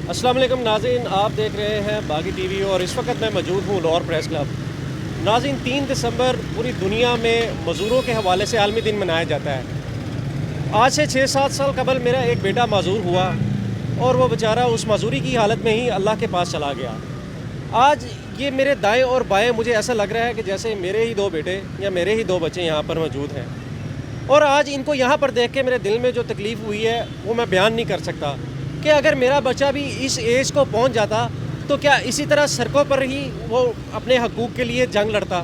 अस्सलाम वालेकुम नाज़रीन, आप देख रहे हैं बागी टीवी और इस वक्त मैं मौजूद हूँ लाहौर प्रेस क्लब। नाज़रीन, 3 दिसंबर पूरी दुनिया में मज़दूरों के हवाले से आलमी दिन मनाया जाता है। आज से 6-7 साल कबल मेरा एक बेटा माजूर हुआ और वो बेचारा उस माजूरी की हालत में ही अल्लाह के पास चला गया। आज ये मेरे दाएं और बाएं मुझे ऐसा लग रहा है कि जैसे मेरे ही 2 बेटे या मेरे ही 2 बच्चे यहाँ पर मौजूद हैं, और आज इनको यहाँ पर देख के मेरे दिल में जो तकलीफ़ हुई है वो मैं बयान नहीं कर सकता कि अगर मेरा बच्चा भी इस एज को पहुँच जाता तो क्या इसी तरह सड़कों पर ही वो अपने हकूक़ के लिए जंग लड़ता।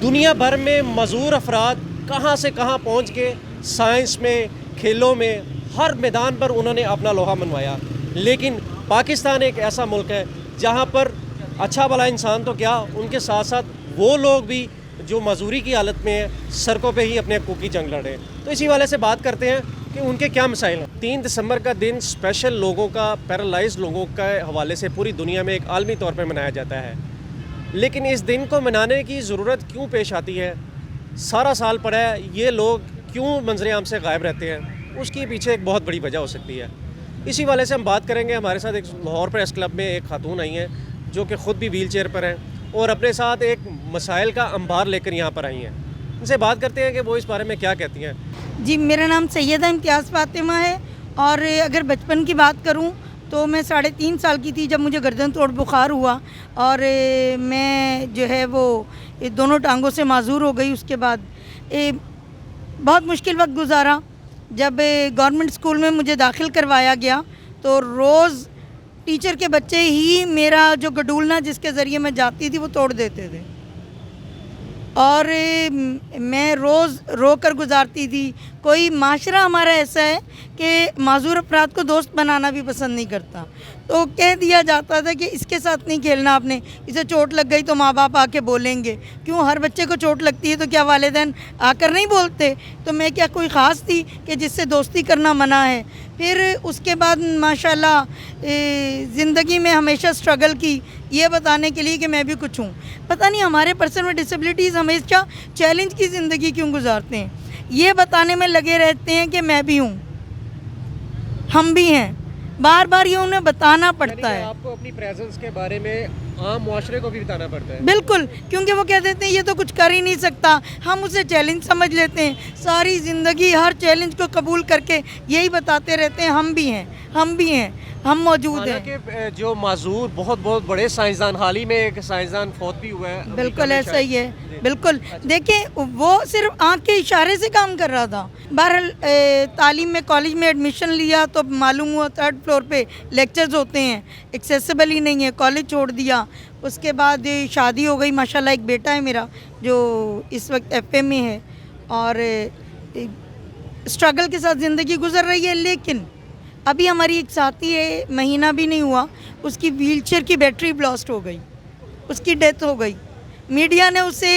दुनिया भर में मज़दूर अफराद कहाँ से कहाँ पहुँच के साइंस में, खेलों में, हर मैदान पर उन्होंने अपना लोहा मनवाया, लेकिन पाकिस्तान एक ऐसा मुल्क है जहाँ पर अच्छा भला इंसान तो क्या, उनके साथ साथ वो लोग भी जो मजदूरी की हालत में है सड़कों पे ही अपने हकूक़ की जंग लड़े। तो इसी वाले से बात करते हैं कि उनके क्या मसाइल हैं। 3 दिसंबर का दिन स्पेशल लोगों का, पैरालाइज्ड लोगों के हवाले से पूरी दुनिया में एक आलमी तौर पर मनाया जाता है, लेकिन इस दिन को मनाने की ज़रूरत क्यों पेश आती है? सारा साल पड़ा है, ये लोग क्यों मंजर आम से गायब रहते हैं? उसके पीछे एक बहुत बड़ी वजह हो सकती है। इसी वाले से हम बात करेंगे। हमारे साथ एक लाहौर प्रेस क्लब में एक खातून आई हैं जो कि ख़ुद भी व्हील चेयर पर हैं और अपने साथ एक मसाइल का अंबार लेकर यहाँ पर आई हैं। उनसे बात करते हैं कि वो इस बारे में क्या कहती हैं। जी, मेरा नाम सैयदा इम्तियाज़ फ़ातिमा है, और अगर बचपन की बात करूं तो मैं 3.5 साल की थी जब मुझे गर्दन तोड़ बुखार हुआ, और मैं जो है वो दोनों टांगों से माजूर हो गई। उसके बाद बहुत मुश्किल वक्त गुजारा। जब गवर्नमेंट स्कूल में मुझे दाखिल करवाया गया तो रोज़ टीचर के बच्चे ही मेरा जो गडूलना जिसके ज़रिए मैं जाती थी वो तोड़ देते थे, और मैं रोज़ रो कर गुजारती थी। कोई माशरा हमारा ऐसा है कि माजूर अफराद को दोस्त बनाना भी पसंद नहीं करता, तो कह दिया जाता था कि इसके साथ नहीं खेलना आपने, इसे चोट लग गई तो माँ बाप आके बोलेंगे। क्यों, हर बच्चे को चोट लगती है तो क्या वालिदैन आकर नहीं बोलते? तो मैं क्या कोई ख़ास थी कि जिससे दोस्ती करना मना है? फिर उसके बाद माशाल्लाह ज़िंदगी में हमेशा स्ट्रगल की, ये बताने के लिए कि मैं भी कुछ हूँ। पता नहीं हमारे पर्सन में डिसेबिलिटीज़ हमेशा चैलेंज की ज़िंदगी क्यों गुजारते हैं, ये बताने में लगे रहते हैं कि मैं भी हूँ, हम भी हैं। बार बार ये उन्हें बताना पड़ता है। आपको अपनी प्रेजेंस के बारे में आम मुआशरे को भी बताना पड़ता है। बिल्कुल, क्योंकि वो कह देते हैं ये तो कुछ कर ही नहीं सकता, हम उसे चैलेंज समझ लेते हैं। सारी ज़िंदगी हर चैलेंज को कबूल करके यही बताते रहते हैं हम भी हैं, हम भी हैं, हम मौजूद हैं। कि जो माजूर बहुत बड़े साइंसदान, हाल ही में एक साइंसदान फौत भी हुआ है। बिल्कुल ऐसा ही है, बिल्कुल। देखिए, वो सिर्फ आँख के इशारे से काम कर रहा था। बहरहाल तालीम में, कॉलेज में एडमिशन लिया तो मालूम हुआ 3rd फ्लोर पे लेक्चर्स होते हैं, एक्सेसिबल ही नहीं है, कॉलेज छोड़ दिया। उसके बाद शादी हो गई, माशाल्लाह एक बेटा है मेरा जो इस वक्त FA में है, और स्ट्रगल के साथ ज़िंदगी गुजर रही है। लेकिन अभी हमारी एक साथी है, महीना भी नहीं हुआ, उसकी व्हीलचेयर की बैटरी ब्लास्ट हो गई, उसकी डेथ हो गई। मीडिया ने उसे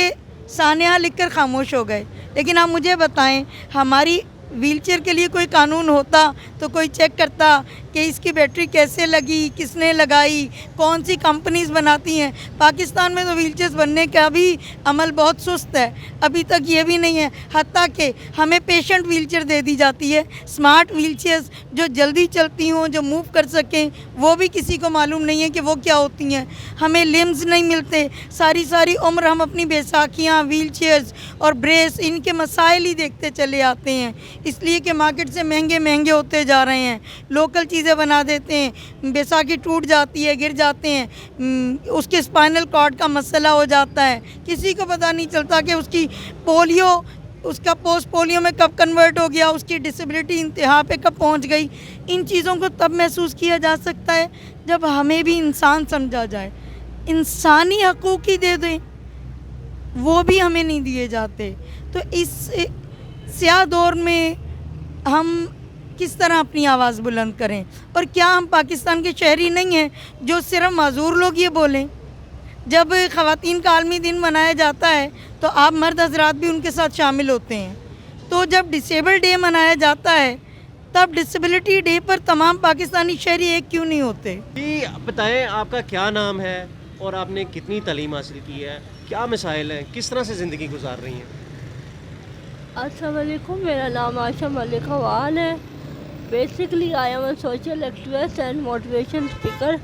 सानेहा लिखकर खामोश हो गए। लेकिन आप मुझे बताएं, हमारी व्हीलचेयर के लिए कोई कानून होता तो कोई चेक करता कि इसकी बैटरी कैसे लगी, किसने लगाई, कौन सी कंपनीज बनाती हैं। पाकिस्तान में तो व्हीलचेयर्स बनने का भी अमल बहुत सुस्त है, अभी तक ये भी नहीं है। हत्ता कि हमें पेशेंट व्हीलचेयर दे दी जाती है, स्मार्ट व्हीलचेयर्स जो जल्दी चलती हों, जो मूव कर सकें, वो भी किसी को मालूम नहीं है कि वो क्या होती हैं। हमें लिम्स नहीं मिलते, सारी उम्र हम अपनी बैसाखियाँ, व्हीलचेयर्स और ब्रेस, इनके मसाइल ही देखते चले आते हैं, इसलिए कि मार्केट से महंगे होते जा रहे हैं। लोकल चीज़ें बना देते हैं, बैसाखी टूट जाती है, गिर जाते हैं, उसके स्पाइनल कॉर्ड का मसला हो जाता है। किसी को पता नहीं चलता कि उसकी पोलियो, उसका पोस्ट पोलियो में कब कन्वर्ट हो गया, उसकी डिसेबिलिटी इंतहा पे कब पहुंच गई। इन चीज़ों को तब महसूस किया जा सकता है जब हमें भी इंसान समझा जाए, इंसानी हकूक़ ही दे दें, वो भी हमें नहीं दिए जाते। तो इस स्याह दौर में हम किस तरह अपनी आवाज़ बुलंद करें? और क्या हम पाकिस्तान के शहरी नहीं हैं जो सिर्फ माजूर लोग ये बोलें? जब ख़वातीन का आलमी दिन मनाया जाता है तो आप मर्द हजरात भी उनके साथ शामिल होते हैं। तो जब डिसेबल डे मनाया जाता है तब डिसेबिलिटी डे पर तमाम पाकिस्तानी शहरी एक क्यों नहीं होते? जी बताएं, आपका क्या नाम है और आपने कितनी तालीम हासिल की है, क्या मसाइल हैं, किस तरह से ज़िंदगी गुजार रही हैं? अस्सलाम वालेकुम, मेरा नाम आशा मलिक अवान है Basically, I am a social activist and motivation speaker,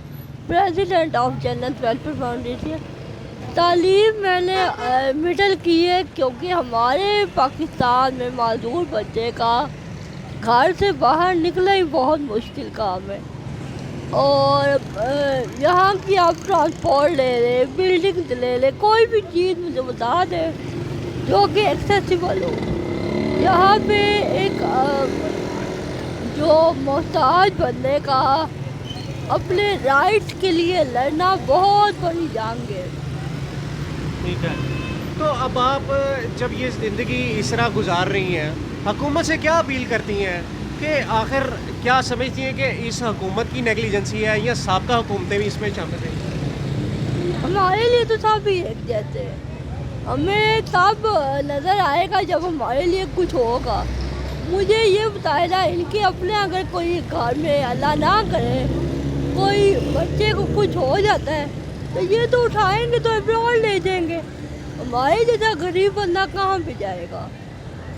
president of Jannat Welfare Foundation. تعلیم میں نے مڈل کی ہے کیونکہ ہمارے پاکستان میں معذور بچے کا گھر سے باہر نکلنا ہی بہت مشکل کام ہے، اور یہاں کی آپ ٹرانسپورٹ لے لیں، بلڈنگ لے لیں، کوئی بھی چیز مجھے بتا دیں جو کہ ایکسیسیبل ہو. یہاں پہ ایک جو محتاج بننے کا اپنے رائٹس کے لیے لڑنا بہت بڑی جنگ ہے. ٹھیک ہے، تو اب آپ جب یہ زندگی اس طرح گزار رہی ہیں، حکومت سے کیا اپیل کرتی ہیں کہ آخر کیا سمجھتی ہیں کہ اس حکومت کی نیگلیجنسی ہے یا سابقہ حکومتیں بھی اس میں شامل ہیں؟ ہمارے لیے تو سب ہی ایک جیسے ہیں، ہمیں تب نظر آئے گا جب ہمارے لیے کچھ ہوگا. مجھے یہ بتائے نا ان کے اپنے اگر کوئی گھر میں اللہ نہ کرے کوئی بچے کو کچھ ہو جاتا ہے تو یہ تو اٹھائیں گے تو ابراڈ لے جائیں گے. ہمارے جیسا غریب بندہ کہاں پہ جائے گا؟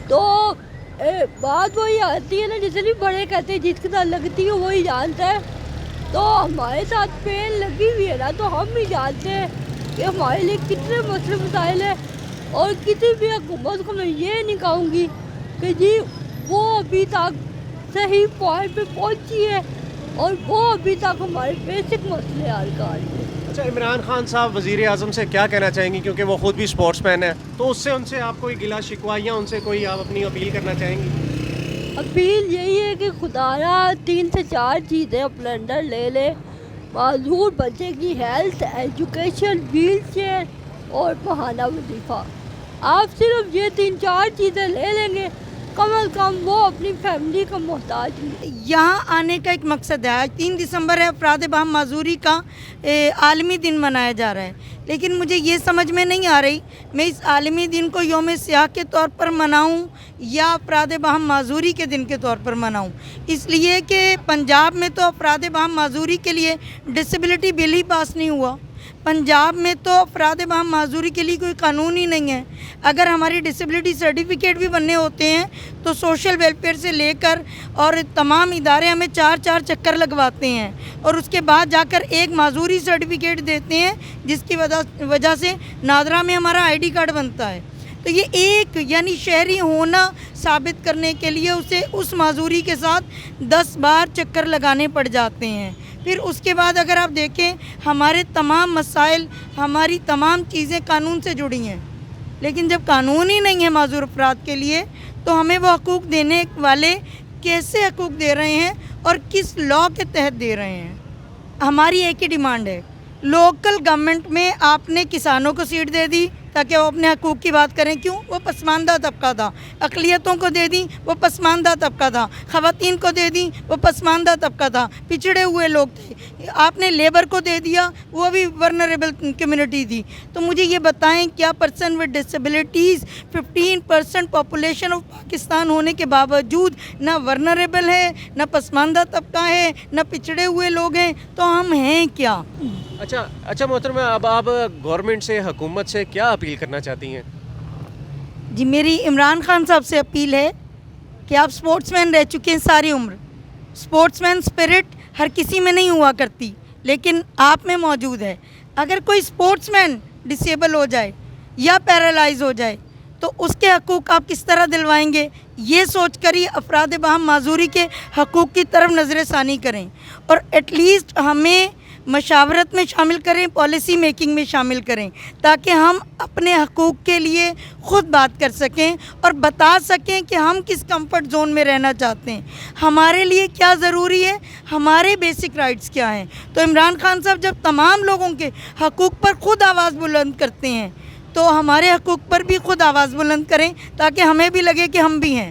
تو بات وہی آتی ہے نا، جتنی بڑے کہتے ہیں جس کے ساتھ لگتی ہے وہی جانتا ہے. تو ہمارے ساتھ پین لگی ہوئی ہے نا، تو ہم بھی جانتے ہیں کہ ہمارے لیے کتنے مسئلے مسائل ہیں. اور کسی بھی حکومت کو میں یہ نہیں کہوں گی کہ جی وہ ابھی تک صحیح پوائنٹ پہ پہنچی ہے اور وہ ابھی تک ہمارے بیسک مسئلے حل کر رہی ہے. اچھا، عمران خان صاحب وزیر اعظم سے کیا کہنا چاہیں گی، کیونکہ وہ خود بھی اسپورٹس مین ہے، تو ان سے آپ کوئی گلا شکوہ یا ان سے کوئی آپ اپنی اپیل کرنا چاہیں گی؟ اپیل یہی ہے کہ خدایا 3 سے 4 چیزیں اپنے انڈر لے لے. معذور بچے کی ہیلتھ، ایجوکیشن، ویل چیئر اور ماہانہ وظیفہ. آپ صرف یہ 3-4 چیزیں لے لیں گے، کم از کم وہ اپنی فیملی کا محتاج نہیں. یہاں آنے کا ایک مقصد ہے. آج 3 دسمبر ہے، افراد باہم معذوری کا عالمی دن منایا جا رہا ہے، لیکن مجھے یہ سمجھ میں نہیں آ رہی میں اس عالمی دن کو یوم سیاہ کے طور پر مناؤں یا افراد باہم معذوری کے دن کے طور پر مناؤں. اس لیے کہ پنجاب میں تو افراد باہم معذوری کے لیے ڈسیبلٹی بل ہی پاس نہیں ہوا. پنجاب میں تو افراد باہم معذوری کے لیے کوئی قانون ہی نہیں ہے. اگر ہماری ڈسیبلٹی سرٹیفکیٹ بھی بننے ہوتے ہیں تو سوشل ویلفیئر سے لے کر اور تمام ادارے ہمیں 4 چکر لگواتے ہیں اور اس کے بعد جا کر ایک معذوری سرٹیفکیٹ دیتے ہیں، جس کی وجہ سے نادرا میں ہمارا ID کارڈ بنتا ہے. تو یہ ایک یعنی شہری ہونا ثابت کرنے کے لیے اسے اس معذوری کے ساتھ 10 بار چکر لگانے پڑ جاتے ہیں. پھر اس کے بعد اگر آپ دیکھیں ہمارے تمام مسائل، ہماری تمام چیزیں قانون سے جڑی ہیں، لیکن جب قانون ہی نہیں ہے معذور افراد کے لیے تو ہمیں وہ حقوق دینے والے کیسے حقوق دے رہے ہیں اور کس لاء کے تحت دے رہے ہیں. ہماری ایک ہی ڈیمانڈ ہے، لوکل گورنمنٹ میں آپ نے کسانوں کو سیٹ دے دی تاکہ وہ اپنے حقوق کی بات کریں. کیوں؟ وہ پسماندہ طبقہ تھا. اقلیتوں کو دے دی، وہ پسماندہ طبقہ تھا. خواتین کو دے دی، وہ پسماندہ طبقہ تھا، پچھڑے ہوئے لوگ تھے. آپ نے لیبر کو دے دیا، وہ بھی ورنریبل کمیونٹی تھی. تو مجھے یہ بتائیں کیا person with disabilities 15% population of Pakistan ہونے کے باوجود نہ ورنریبل ہے، نہ پسماندہ طبقہ ہے، نہ پچھڑے ہوئے لوگ ہیں، تو ہم ہیں کیا؟ اچھا محترمہ، اب آپ گورنمنٹ سے، حکومت سے کیا اپیل کرنا چاہتی ہیں؟ جی میری عمران خان صاحب سے اپیل ہے کہ آپ سپورٹس مین رہ چکے ہیں ساری عمر. سپورٹس مین اسپرٹ ہر کسی میں نہیں ہوا کرتی، لیکن آپ میں موجود ہے. اگر کوئی سپورٹس مین ڈسیبل ہو جائے یا پیرالائز ہو جائے تو اس کے حقوق آپ کس طرح دلوائیں گے؟ یہ سوچ کر ہی افراد باہم معذوری کے حقوق کی طرف نظر ثانی کریں اور ایٹ لیسٹ ہمیں مشاورت میں شامل کریں، پالیسی میکنگ میں شامل کریں، تاکہ ہم اپنے حقوق کے لیے خود بات کر سکیں اور بتا سکیں کہ ہم کس کمفرٹ زون میں رہنا چاہتے ہیں، ہمارے لیے کیا ضروری ہے، ہمارے بیسک رائٹس کیا ہیں. تو عمران خان صاحب جب تمام لوگوں کے حقوق پر خود آواز بلند کرتے ہیں تو ہمارے حقوق پر بھی خود آواز بلند کریں تاکہ ہمیں بھی لگے کہ ہم بھی ہیں.